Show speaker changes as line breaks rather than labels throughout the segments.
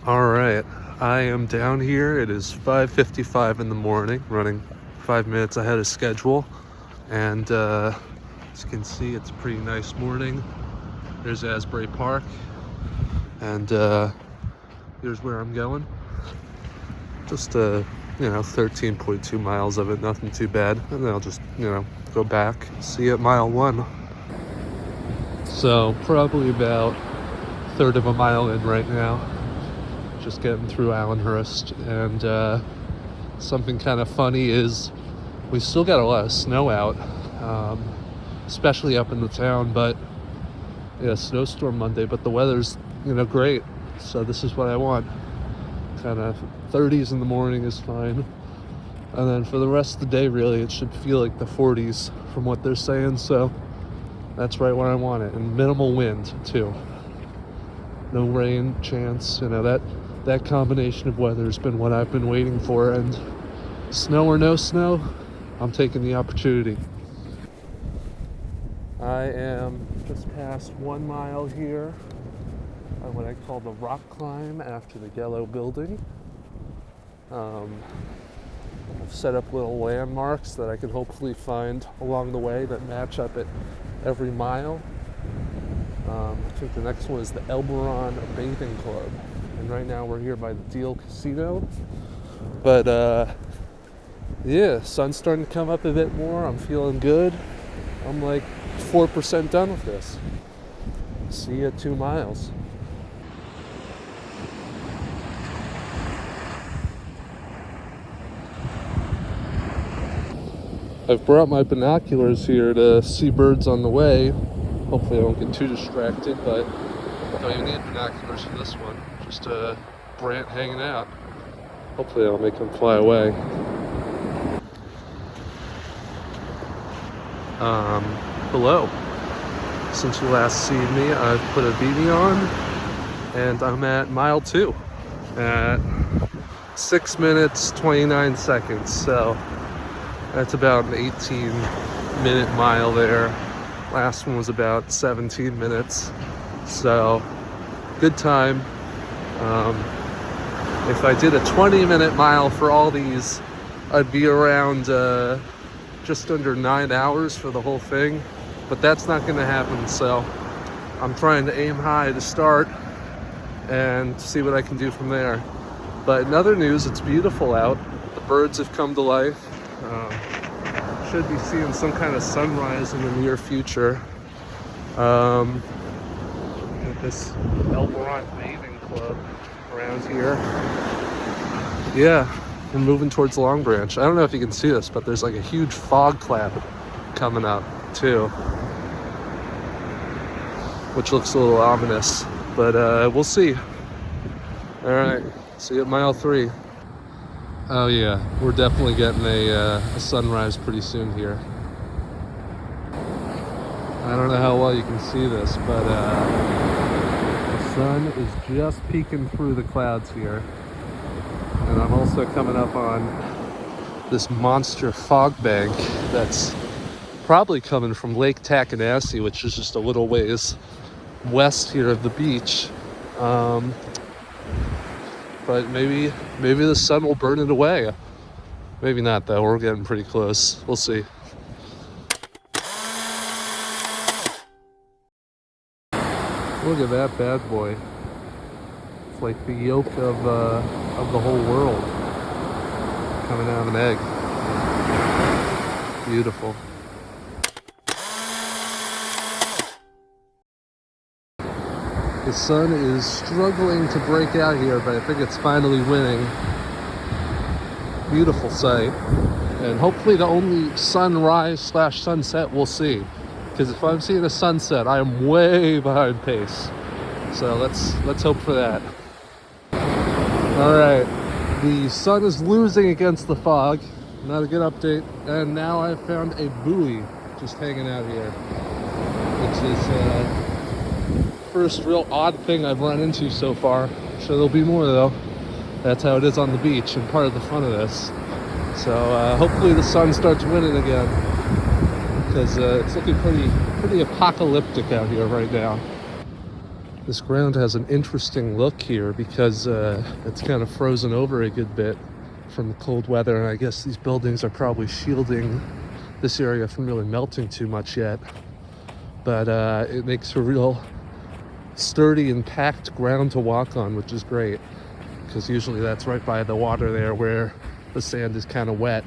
All right, I am down here. It is 5:55 in the morning, running 5 minutes ahead of schedule. And as you can see, it's a pretty nice morning. There's Asbury Park. And here's where I'm going. Just 13.2 miles of it, nothing too bad. And then I'll just, go back, see you at mile 1. So probably about a third of a mile in right now. Just getting through Allenhurst. And something kind of funny is we still got a lot of snow out, especially up in the town. But yeah, snowstorm Monday, but the weather's, great. So this is what I want. Kind of 30s in the morning is fine. And then for the rest of the day, really, it should feel like the 40s from what they're saying. So that's right where I want it. And minimal wind, too. No rain chance. That combination of weather has been what I've been waiting for. And snow or no snow, I'm taking the opportunity. I am just past 1 mile here on what I call the rock climb after the Yellow Building. I've set up little landmarks that I can hopefully find along the way that match up at every mile. I think the next one is the Elberon Bathing Club. And right now we're here by the Deal Casino. But yeah, sun's starting to come up a bit more. I'm feeling good. I'm like 4% done with this. See you at 2 miles. I've brought my binoculars here to see birds on the way. Hopefully I don't get too distracted, but don't even need binoculars for this one. Just a brant hanging out. Hopefully I'll make them fly away. Hello. Since you last seen me, I've put a beanie on, and I'm at mile 2 at 6 minutes 29 seconds. So that's about an 18-minute mile there. Last one was about 17 minutes. So good time. If I did a 20-minute mile for all these, I'd be around just under 9 hours for the whole thing. But that's not going to happen. So I'm trying to aim high to start and see what I can do from there. But in other news, it's beautiful out. The birds have come to life. Should be seeing some kind of sunrise in the near future. At this Elberon Bathing Club around here. Yeah, we're moving towards Long Branch. I don't know if you can see this, but there's like a huge fog cloud coming up too, which looks a little ominous, but we'll see. All right, see you at mile 3. Oh yeah, we're definitely getting a sunrise pretty soon here. I don't know how well you can see this, but the sun is just peeking through the clouds here. And I'm also coming up on this monster fog bank that's probably coming from Lake Takanassee, which is just a little ways west here of the beach. But maybe the sun will burn it away. Maybe not though, we're getting pretty close. We'll see. Look at that bad boy. It's like the yolk of the whole world coming out of an egg. Beautiful. The sun is struggling to break out here, but I think it's finally winning. Beautiful sight. And hopefully the only sunrise/sunset we'll see. Because if I'm seeing a sunset, I am way behind pace. So let's hope for that. All right, the sun is losing against the fog. Not a good update. And now I've found a buoy just hanging out here, which is first real odd thing I've run into so far. I'm sure there'll be more though. That's how it is on the beach and part of the fun of this. So hopefully the sun starts winning again, because it's looking pretty apocalyptic out here right now. This ground has an interesting look here because it's kind of frozen over a good bit from the cold weather, and I guess these buildings are probably shielding this area from really melting too much yet. But it makes a real sturdy and packed ground to walk on, which is great, because usually that's right by the water there where the sand is kind of wet.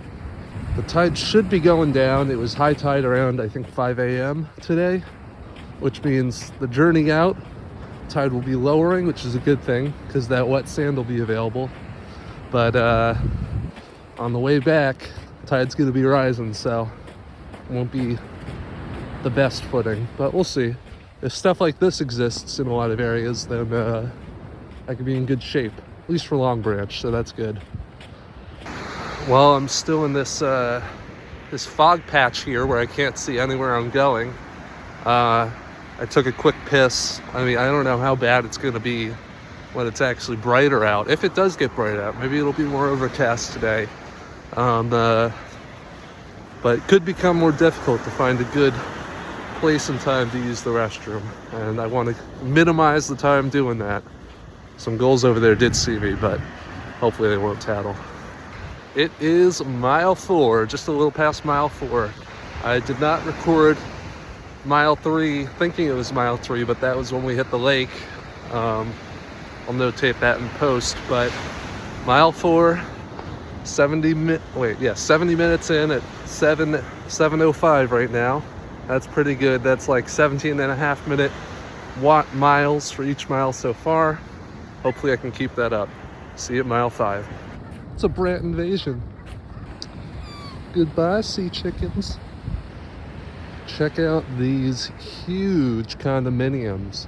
The tide should be going down. It was high tide around, I think, 5 a.m. today, which means the journey out, tide will be lowering, which is a good thing because that wet sand will be available. But on the way back, tide's going to be rising, so it won't be the best footing, but we'll see. If stuff like this exists in a lot of areas, then I could be in good shape, at least for Long Branch, so that's good. Well, I'm still in this this fog patch here where I can't see anywhere I'm going. I took a quick piss. I mean, I don't know how bad it's going to be when it's actually brighter out. If it does get bright out, maybe it'll be more overcast today. But it could become more difficult to find a good place and time to use the restroom, and I want to minimize the time doing that. Some goals over there did see me, but hopefully they won't tattle. It is mile 4, just a little past mile 4. I did not record mile 3 thinking it was mile 3, but that was when we hit the lake. I'll notate that in post, but mile 4, 70 minutes in at 7:05 right now. That's pretty good. That's like 17.5 minute miles for each mile so far. Hopefully I can keep that up. See you at mile 5. It's a Brant invasion. Goodbye, sea chickens. Check out these huge condominiums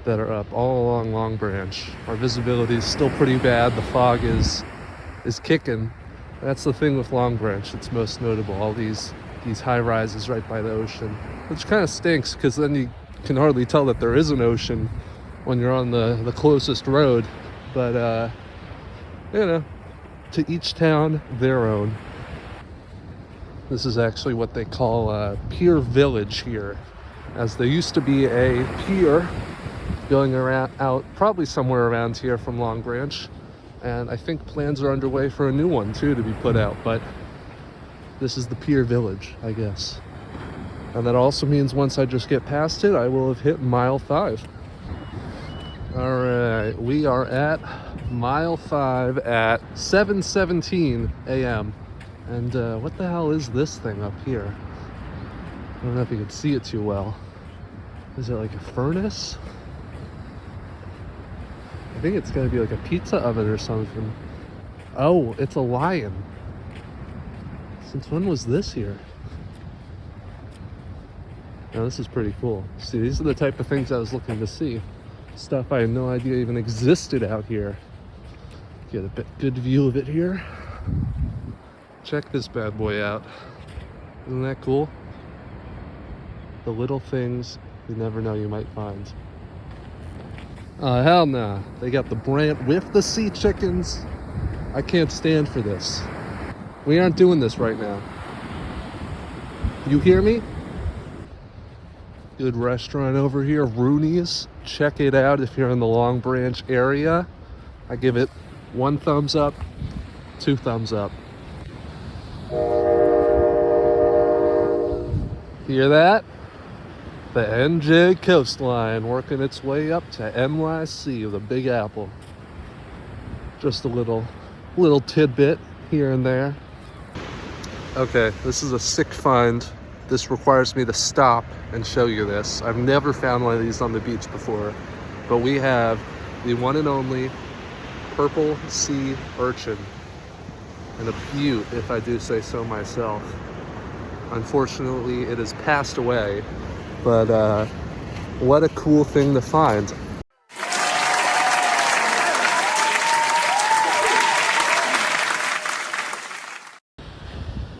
that are up all along Long Branch. Our visibility is still pretty bad. The fog is kicking. That's the thing with Long Branch. It's most notable. All these high rises right by the ocean, which kind of stinks because then you can hardly tell that there is an ocean when you're on the closest road. But you know, to each town their own. This is actually what they call Pier Village here, as there used to be a pier going out probably somewhere around here from Long Branch, and I think plans are underway for a new one too to be put out, but this is the Pier Village, I guess. And that also means once I just get past it, I will have hit mile 5. All right, we are at mile 5 at 7:17 a.m. And what the hell is this thing up here? I don't know if you can see it too well. Is it like a furnace? I think it's gonna be like a pizza oven or something. Oh, it's a lion. Since when was this here? Now this is pretty cool. See, these are the type of things I was looking to see. Stuff I had no idea even existed out here. Get a good view of it here. Check this bad boy out. Isn't that cool? The little things you never know you might find. Hell nah. They got the Brant with the sea chickens. I can't stand for this. We aren't doing this right now. You hear me? Good restaurant over here, Rooney's. Check it out if you're in the Long Branch area. I give it 1 thumbs up, 2 thumbs up. Hear that? The NJ coastline working its way up to NYC, the Big Apple. Just a little tidbit here and there. Okay, this is a sick find. This requires me to stop and show you this. I've never found one of these on the beach before, but we have the one and only purple sea urchin, and a beaut, if I do say so myself. Unfortunately, it has passed away, but what a cool thing to find.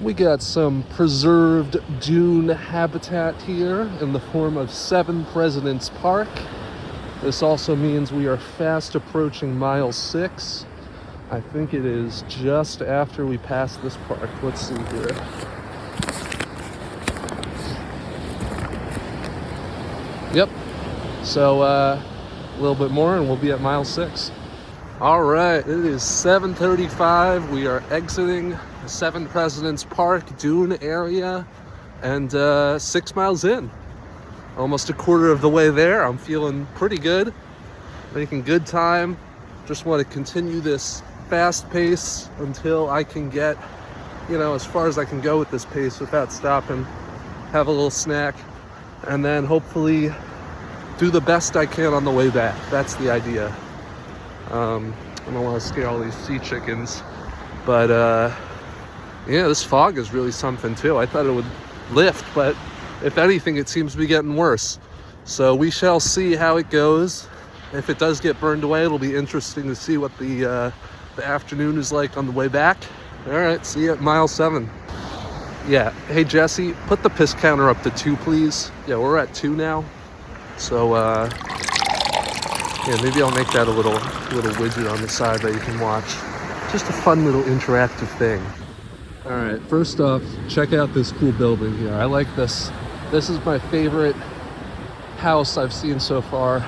We got some preserved dune habitat here in the form of 7 Presidents Park. This also means we are fast approaching mile 6. I think it is just after we pass this park. Let's see here. Yep. So A little bit more and we'll be at mile 6. All right, it is 7:35. We are exiting the Seven Presidents Park dune area and 6 miles in. Almost a quarter of the way there. I'm feeling pretty good, making good time. Just want to continue this fast pace until I can get, as far as I can go with this pace without stopping, have a little snack, and then hopefully do the best I can on the way back. That's the idea. I don't want to scare all these sea chickens, but yeah, this fog is really something too. I thought it would lift, but if anything, it seems to be getting worse. So we shall see how it goes. If it does get burned away, it'll be interesting to see what the afternoon is like on the way back. All right, see you at mile 7. Yeah, hey Jesse, put the piss counter up to 2, please. Yeah, we're at 2 now. So yeah, maybe I'll make that a little widget on the side that you can watch. Just a fun little interactive thing. All right, first off, check out this cool building here. I like this. This is my favorite house I've seen so far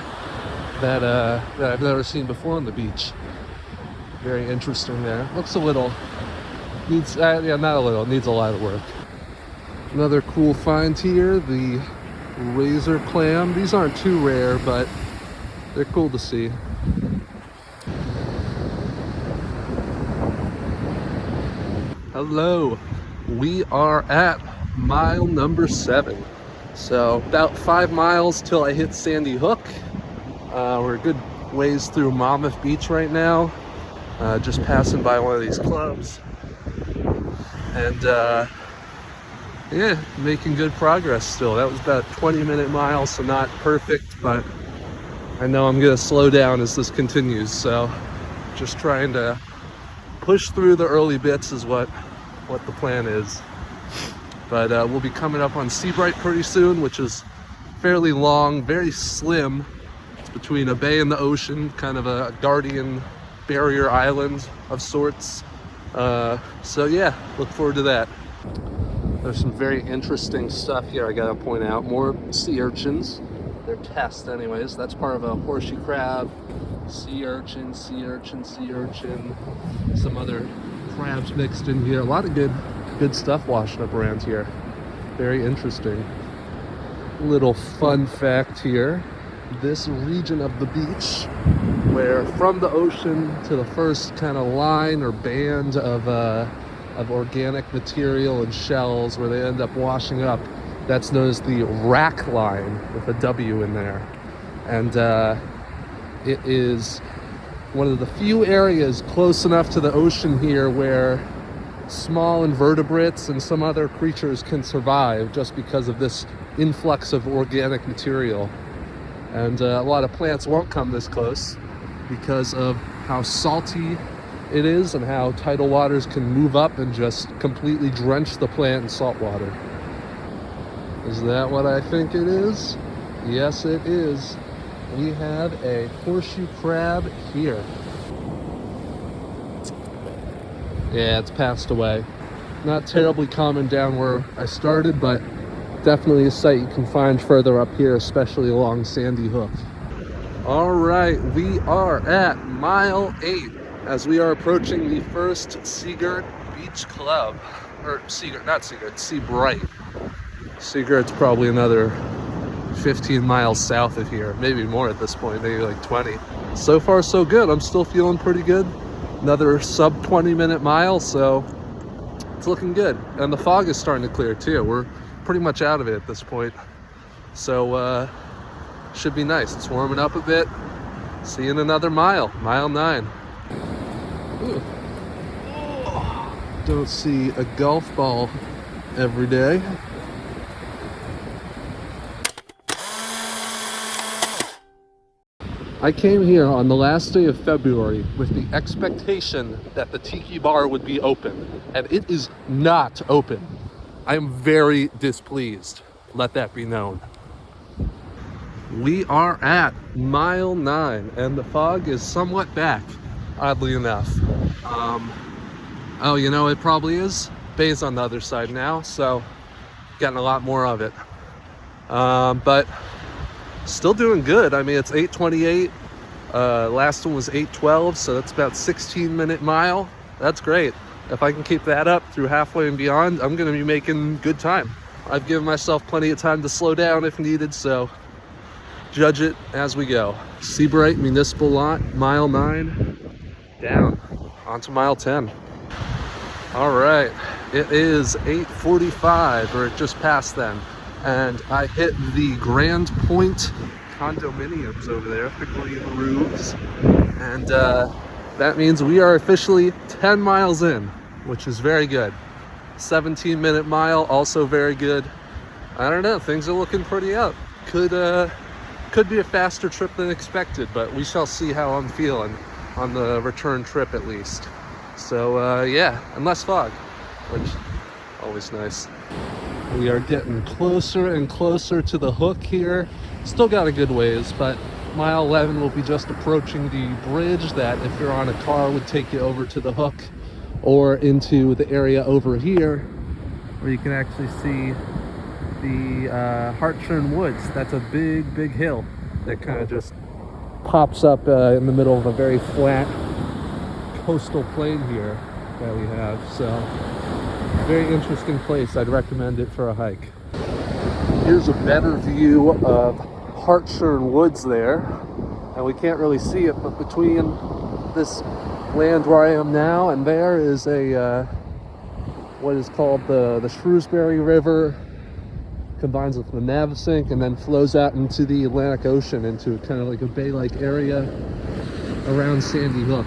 that I've never seen before on the beach. Very interesting there. Looks a little, needs not a little, it needs a lot of work. Another cool find here, the razor clam. These aren't too rare, but they're cool to see. Hello, we are at mile number 7. So about 5 miles till I hit Sandy Hook. We're a good ways through Monmouth Beach right now. Just passing by one of these clubs. And yeah, making good progress still. That was about a 20-minute mile, so not perfect, but I know I'm gonna slow down as this continues. So just trying to push through the early bits is what the plan is. But we'll be coming up on Seabright pretty soon, which is fairly long, very slim. It's between a bay and the ocean, kind of a guardian barrier island of sorts. So yeah, look forward to that. There's some very interesting stuff here I gotta point out. More sea urchins. They're tests anyways. That's part of a horseshoe crab, sea urchin, sea urchin, sea urchin. Some other crabs mixed in here. A lot of good stuff washing up around here. Very interesting. Little fun fact here. This region of the beach, where from the ocean to the first kind of line or band of organic material and shells where they end up washing up, that's known as the rack line with a W in there. And it is one of the few areas close enough to the ocean here where small invertebrates and some other creatures can survive just because of this influx of organic material. And a lot of plants won't come this close because of how salty it is and how tidal waters can move up and just completely drench the plant in salt water. Is that what I think it is? Yes, it is. We have a horseshoe crab here. Yeah, it's passed away. Not terribly common down where I started, but definitely a sight you can find further up here, especially along Sandy Hook. All right, we are at mile 8 as we are approaching the first Seagirt Beach Club. Or Seagirt, not Seagirt, Seabright. Seagirt's probably another 15 miles south of here, maybe more at this point, maybe like 20. So far so good. I'm still feeling pretty good. Another sub 20-minute mile, so it's looking good. And the fog is starting to clear too. We're pretty much out of it at this point, so should be nice. It's warming up a bit. See you in another mile 9. Ooh. Don't see a golf ball every day. I came here on the last day of February with the expectation that the Tiki Bar would be open, and it is not open. I am very displeased. Let that be known. We are at mile 9, and the fog is somewhat back, oddly enough. Oh, you know, it probably is. Bay's on the other side now, so getting a lot more of it. But Still doing good. I mean, it's 8:28. Last one was 8:12, so that's about 16-minute mile. That's great. If I can keep that up through halfway and beyond, I'm going to be making good time. I've given myself plenty of time to slow down if needed, so judge it as we go. Seabright Municipal Lot, mile 9, down, onto mile 10. All right, it is 8:45, or it just passed then, and I hit the Grand Point condominiums over there, Piccolino roofs, and that means we are officially 10 miles in, which is very good. 17-minute mile, also very good. I don't know, things are looking pretty up. Could be a faster trip than expected, but we shall see how I'm feeling on the return trip at least. So yeah, and less fog, which always nice. We are getting closer and closer to the hook here. Still got a good ways, but mile 11 will be just approaching the bridge that, if you're on a car, would take you over to the hook or into the area over here where you can actually see the Hartshorn Woods. That's a big hill that kind of just pops up in the middle of a very flat coastal plain here that we have. So very interesting place. I'd recommend it for a hike. Here's a better view of Hartshorn Woods there, and we can't really see it, but between this land where I am now and there is a what is called the Shrewsbury River, combines with the Navesink and then flows out into the Atlantic Ocean into kind of like a bay-like area around Sandy Hook.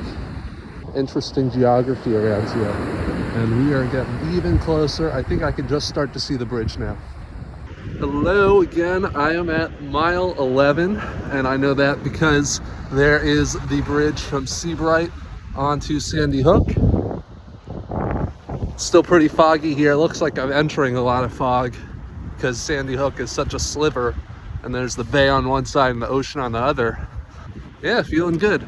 Interesting geography around here, and we are getting even closer. I think I can just start to see the bridge now. Hello again, I am at mile 11, and I know that because there is the bridge from Seabright onto Sandy Hook. Still pretty foggy here. Looks like I'm entering a lot of fog because Sandy Hook is such a sliver, and there's the bay on one side and the ocean on the other. Yeah, feeling good.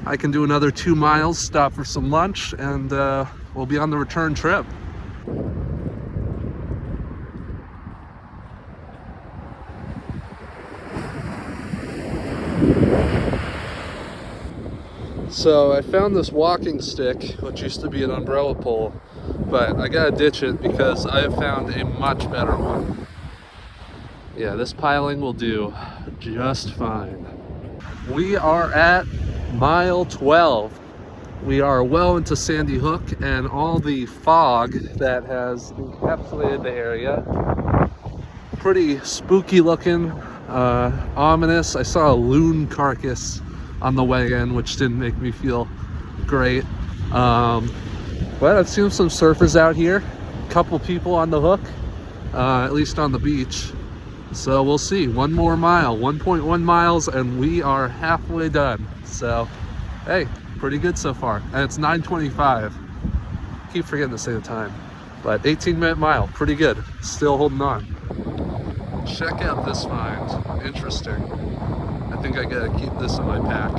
I can do another 2 miles, stop for some lunch, and we'll be on the return trip. So I found this walking stick, which used to be an umbrella pole, but I gotta ditch it because I have found a much better one. Yeah, this piling will do just fine. We are at mile 12. We are well into Sandy Hook, and all the fog that has encapsulated the area, pretty spooky looking, ominous. I saw a loon carcass on the way in, which didn't make me feel great. But I've seen some surfers out here, a couple people on the hook, at least on the beach. So we'll see. One more mile, 1.1 miles, and we are halfway done. So, hey, pretty good so far. And it's 9:25. Keep forgetting to say the time. But 18-minute mile, pretty good. Still holding on. Check out this find. Interesting. I think I gotta keep this in my pack.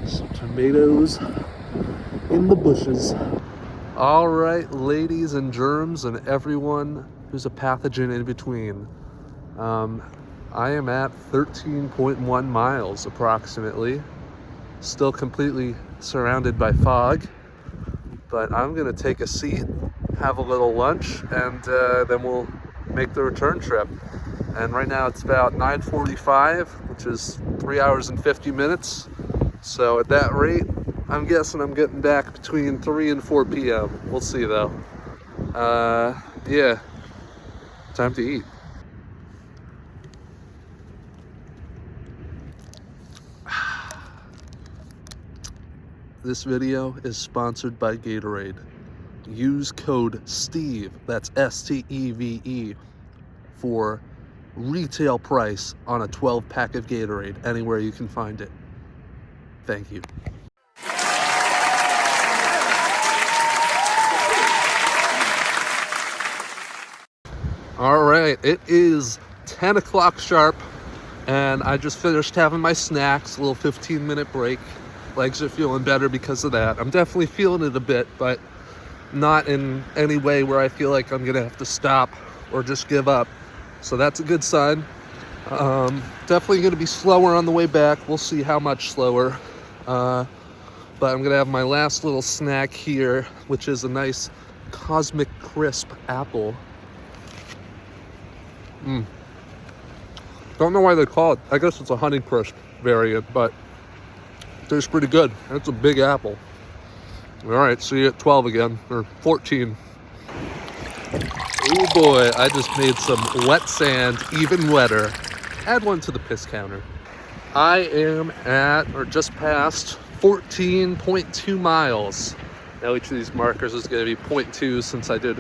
Some tomatoes in the bushes. All right, ladies and germs and everyone who's a pathogen in between. I am at 13.1 miles approximately. Still completely surrounded by fog, but I'm gonna take a seat, have a little lunch, and then we'll make the return trip. And right now it's about 9:45, which is 3 hours and 50 minutes. So at that rate, I'm guessing I'm getting back between 3 and 4 p.m. We'll see though. Yeah, time to eat. This video is sponsored by Gatorade. Use code STEVE, that's STEVE, for retail price on a 12-pack of Gatorade anywhere you can find it. Thank you. All right, it is 10 o'clock sharp, and I just finished having my snacks, a little 15-minute break. Legs are feeling better because of that. I'm definitely feeling it a bit, but not in any way where I feel like I'm gonna have to stop or just give up. So that's a good sign. Definitely going to be slower on the way back. We'll see how much slower. But I'm going to have my last little snack here, which is a nice Cosmic Crisp apple. Don't know why they call it. I guess it's a Honey Crisp variant, but it tastes pretty good. It's a big apple. All right, see you at 12 again, or 14. Oh boy, I just made some wet sand even wetter. Add one to the piss counter. I am at, or just past, 14.2 miles. Now each of these markers is going to be 0.2 since I did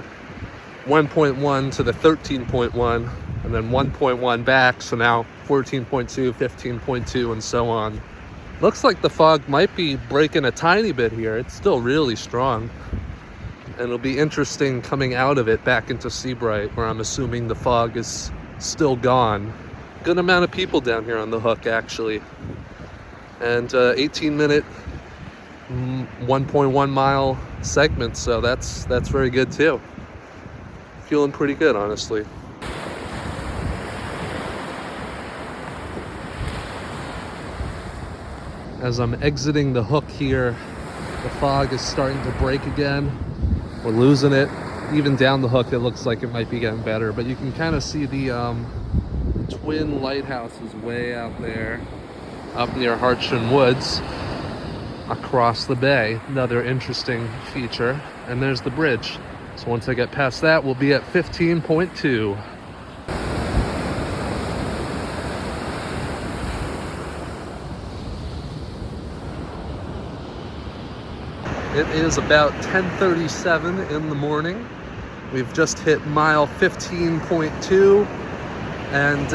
1.1 to the 13.1 and then 1.1 back. So now 14.2, 15.2 and so on. Looks like the fog might be breaking a tiny bit here. It's still really strong. And it'll be interesting coming out of it back into Seabright, where I'm assuming the fog is still gone. Good amount of people down here on the hook, actually. And 18-minute, 1.1 mile segment, so that's very good too. Feeling pretty good, honestly. As I'm exiting the hook here, the fog is starting to break again. We're losing it. Even down the hook, it looks like it might be getting better, but you can kind of see the twin lighthouses way out there, up near Hartshorn Woods, across the bay. Another interesting feature. And there's the bridge. So once I get past that, we'll be at 15.2. It is about 10:37 in the morning. We've just hit mile 15.2, and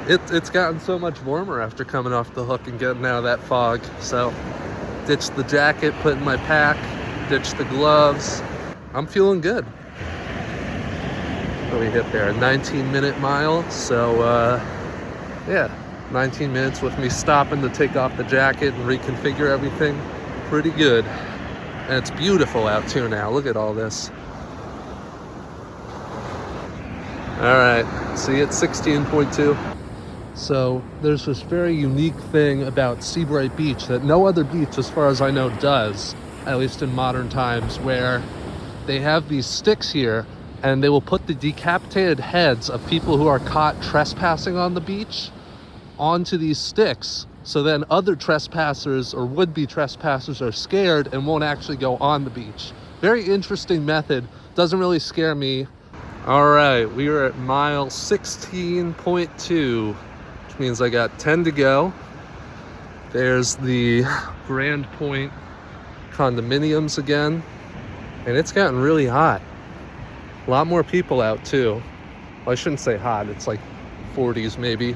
it's gotten so much warmer after coming off the hook and getting out of that fog. So ditched the jacket, put in my pack, ditched the gloves. I'm feeling good. What do we hit there? A 19-minute mile. So yeah, 19 minutes with me stopping to take off the jacket and reconfigure everything. Pretty good. And it's beautiful out too now. Look at all this. All right, see you at 16.2. So there's this very unique thing about Seabright Beach that no other beach, as far as I know, does, at least in modern times, where they have these sticks here and they will put the decapitated heads of people who are caught trespassing on the beach onto these sticks. So then other trespassers or would-be trespassers are scared and won't actually go on the beach. Very interesting method. Doesn't really scare me. All right, we are at mile 16.2, which means I got 10 to go. There's the Grand Point condominiums again, and it's gotten really hot. A lot more people out too. Well, I shouldn't say hot, it's like 40s maybe.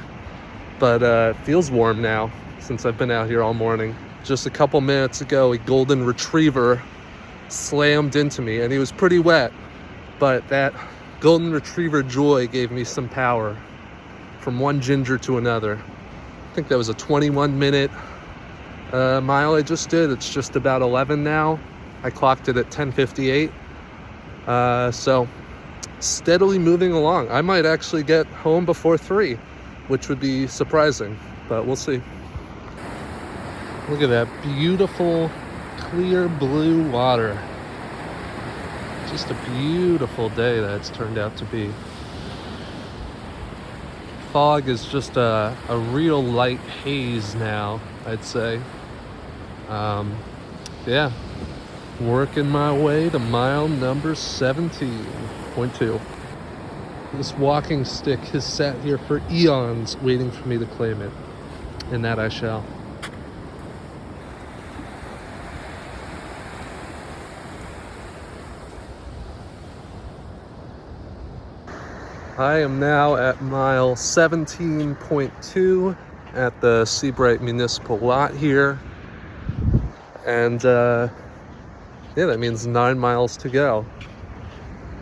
But it feels warm now since I've been out here all morning. Just a couple minutes ago, a golden retriever slammed into me, and he was pretty wet, but that golden retriever joy gave me some power from one ginger to another. I think that was a 21-minute mile I just did. It's just about 11 now. I clocked it at 10:58. So steadily moving along. I might actually get home before 3. Which would be surprising, but we'll see. Look at that beautiful, clear blue water. Just a beautiful day that's turned out to be. Fog is just a real light haze now, I'd say. Yeah, working my way to mile number 17.2. This walking stick has sat here for eons waiting for me to claim it, and that I shall. I am now at mile 17.2 at the Seabright Municipal Lot here, and yeah, that means 9 miles to go.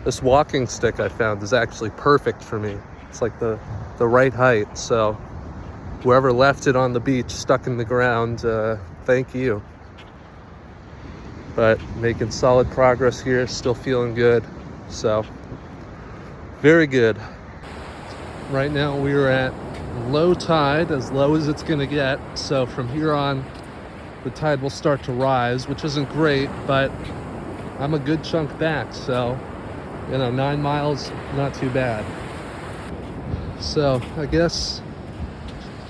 This walking stick I found is actually perfect for me. It's like the right height. So whoever left it on the beach stuck in the ground, thank you. But making solid progress here, still feeling good. So very good. Right now we are at low tide, as low as it's gonna get. So from here on, the tide will start to rise, which isn't great, but I'm a good chunk back. So, 9 miles, not too bad. So I guess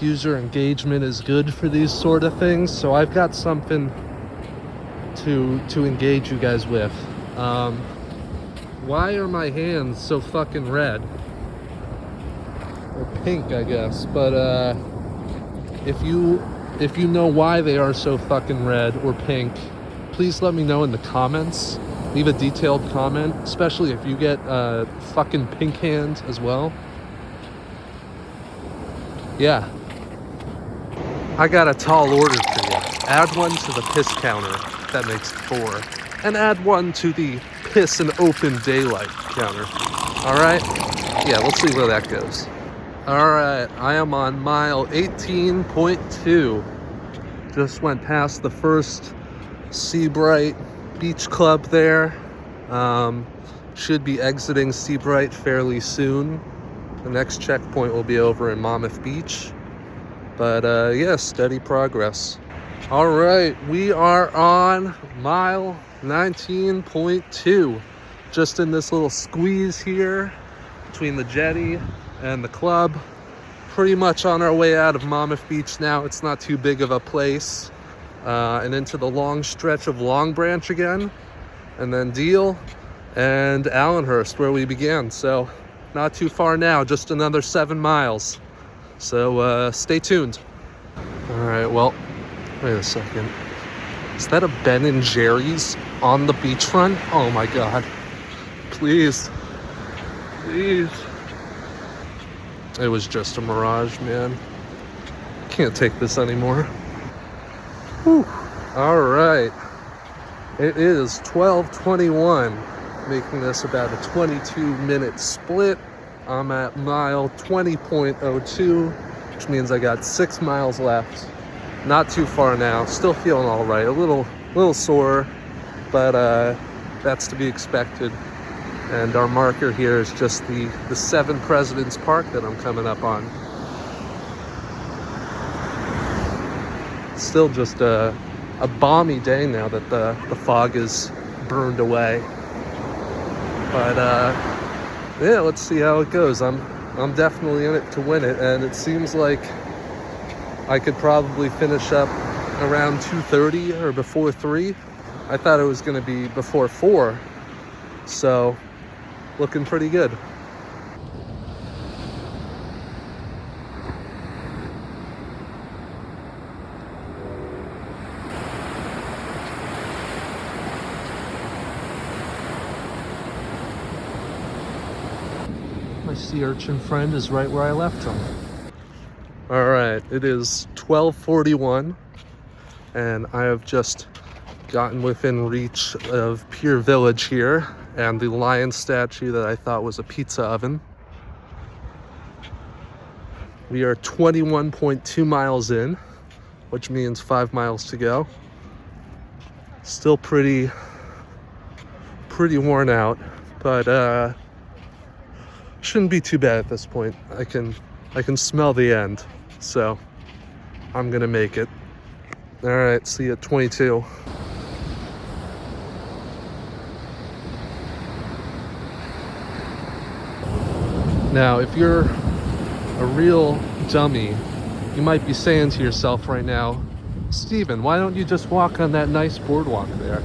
user engagement is good for these sort of things. So I've got something to engage you guys with. Why are my hands so fucking red? Or pink, I guess. But if you know why they are so fucking red or pink, please let me know in the comments. Leave a detailed comment, especially if you get fucking pink hands as well. Yeah. I got a tall order for you. Add one to the piss counter. That makes 4. And add one to the piss and open daylight counter. Alright? Yeah, we'll see where that goes. Alright, I am on mile 18.2. Just went past the first Seabright Beach Club there. Should be exiting Seabright fairly soon. The next checkpoint will be over in Monmouth Beach. But yeah, steady progress. Alright, we are on mile 19.2. Just in this little squeeze here between the jetty and the club. Pretty much on our way out of Monmouth Beach now. It's not too big of a place. And into the long stretch of Long Branch again. And then Deal and Allenhurst where we began. So not too far now, just another 7 miles. So stay tuned. Alright, well, wait a second. Is that a Ben and Jerry's on the beachfront? Oh my god. Please. Please. It was just a mirage, man. Can't take this anymore. Whew. Alright. It is 12:21, making this about a 22-minute split. I'm at mile 20.02, which means I got 6 miles left. Not too far now. Still feeling all right. A little sore, but that's to be expected. And our marker here is just the 7 Presidents Park that I'm coming up on. Still just a balmy day now that the fog is burned away. But yeah, let's see how it goes. I'm definitely in it to win it, and it seems like I could probably finish up around 2:30 or before 3. I thought it was going to be before 4, so looking pretty good. My sea urchin friend is right where I left him. All right, it is 12:41, and I have just gotten within reach of Pier Village here and the lion statue that I thought was a pizza oven. We are 21.2 miles in, which means 5 miles to go. Still pretty worn out, but shouldn't be too bad at this point. I can smell the end, so I'm gonna make it. All right, see you at 22. Now, if you're a real dummy, you might be saying to yourself right now, Steven, why don't you just walk on that nice boardwalk there?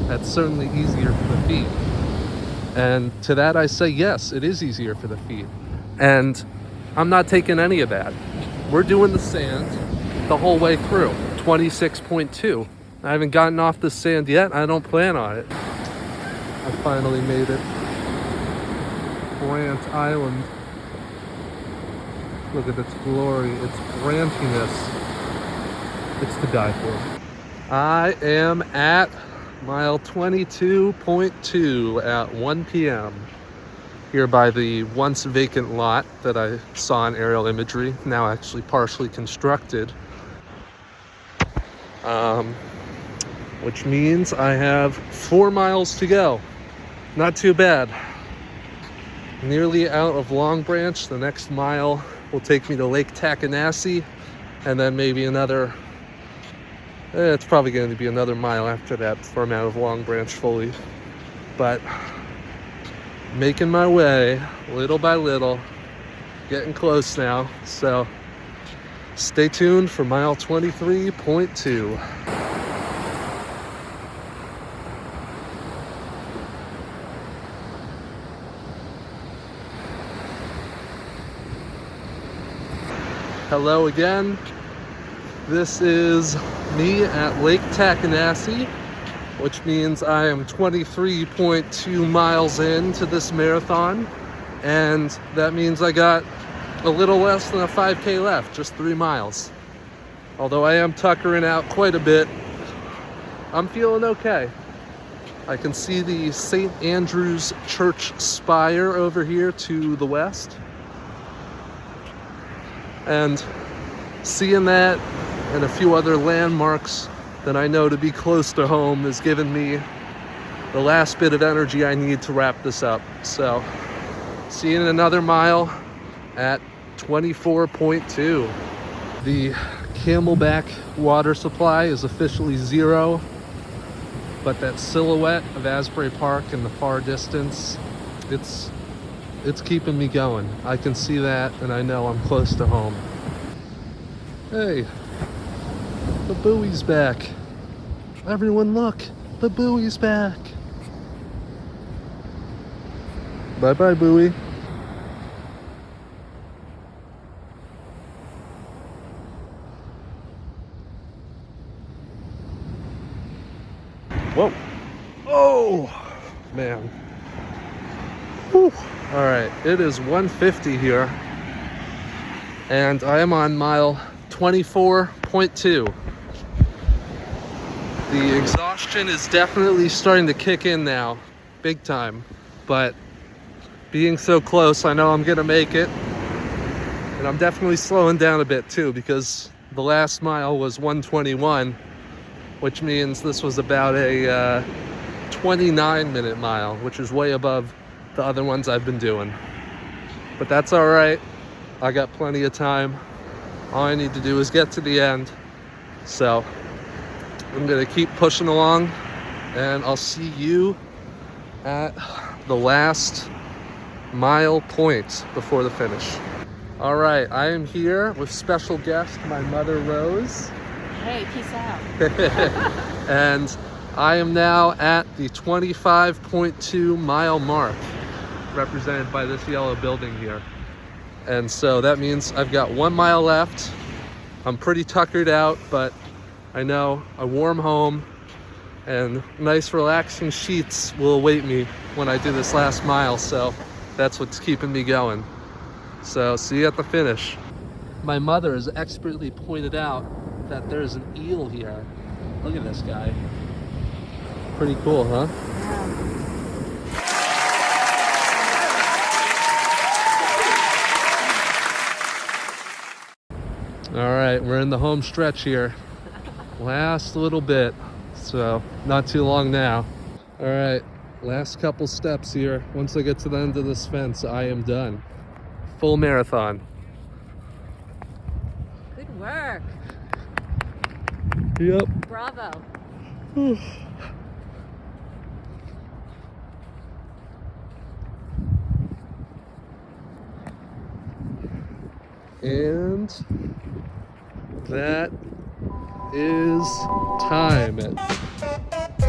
That's certainly easier for the feet. And to that I say, yes, it is easier for the feet. And I'm not taking any of that. We're doing the sand the whole way through, 26.2. I haven't gotten off the sand yet. I don't plan on it. I finally made it. Brant Island. Look at its glory, its brantiness. It's to die for. I am at mile 22.2 at 1 p.m. here by the once vacant lot that I saw in aerial imagery, now actually partially constructed. Which means I have 4 miles to go. Not too bad. nearly out of Long Branch. The next mile will take me to Lake Takanashi, and then maybe another, it's probably going to be another mile after that before I'm out of Long Branch fully. But making my way little by little, getting close now. So stay tuned for mile 23.2. Hello again. This is me at Lake Takanashi, which means I am 23.2 miles into this marathon, and that means I got a little less than a 5K left, just 3 miles. Although I am tuckering out quite a bit, I'm feeling okay. I can see the St. Andrew's Church spire over here to the west. And seeing that and a few other landmarks that I know to be close to home has given me the last bit of energy I need to wrap this up. So, see you in another mile at 24.2. The Camelback water supply is officially zero, but that silhouette of Asbury Park in the far distance, it's keeping me going. I can see that, and I know I'm close to home. Hey, the buoy's back. Everyone look, the buoy's back. Bye-bye, buoy. Whoa. Oh, man. Whew. All right, it is 1:50 here, and I am on mile 24.2. The exhaustion is definitely starting to kick in now, big time, but being so close, I know I'm gonna make it, and I'm definitely slowing down a bit too, because the last mile was 1:21, which means this was about a 29-minute mile, which is way above the other ones I've been doing. But that's all right. I got plenty of time. All I need to do is get to the end. So I'm gonna keep pushing along, and I'll see you at the last mile point before the finish. All right, I am here with special guest, my mother, Rose.
Hey, peace out.
And I am now at the 25.2 mile mark, represented by this yellow building here. And so that means I've got 1 mile left. I'm pretty tuckered out, but I know a warm home and nice relaxing sheets will await me when I do this last mile. So that's what's keeping me going. So see you at the finish. My mother has expertly pointed out that there's an eel here. Look at this guy. Pretty cool, huh? All right, we're in the home stretch here. Last little bit, so not too long now. All right, last couple steps here. Once I get to the end of this fence, I am done. Full marathon.
Good work.
Yep.
Bravo.
And that is time at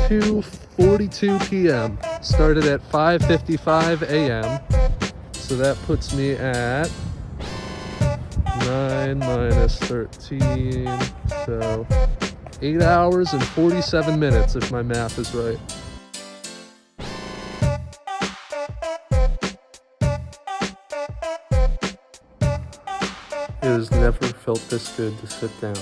2:42 p.m. Started at 5:55 a.m. So that puts me at 9 minus 13. So 8 hours and 47 minutes if my math is right. It has never felt this good to sit down.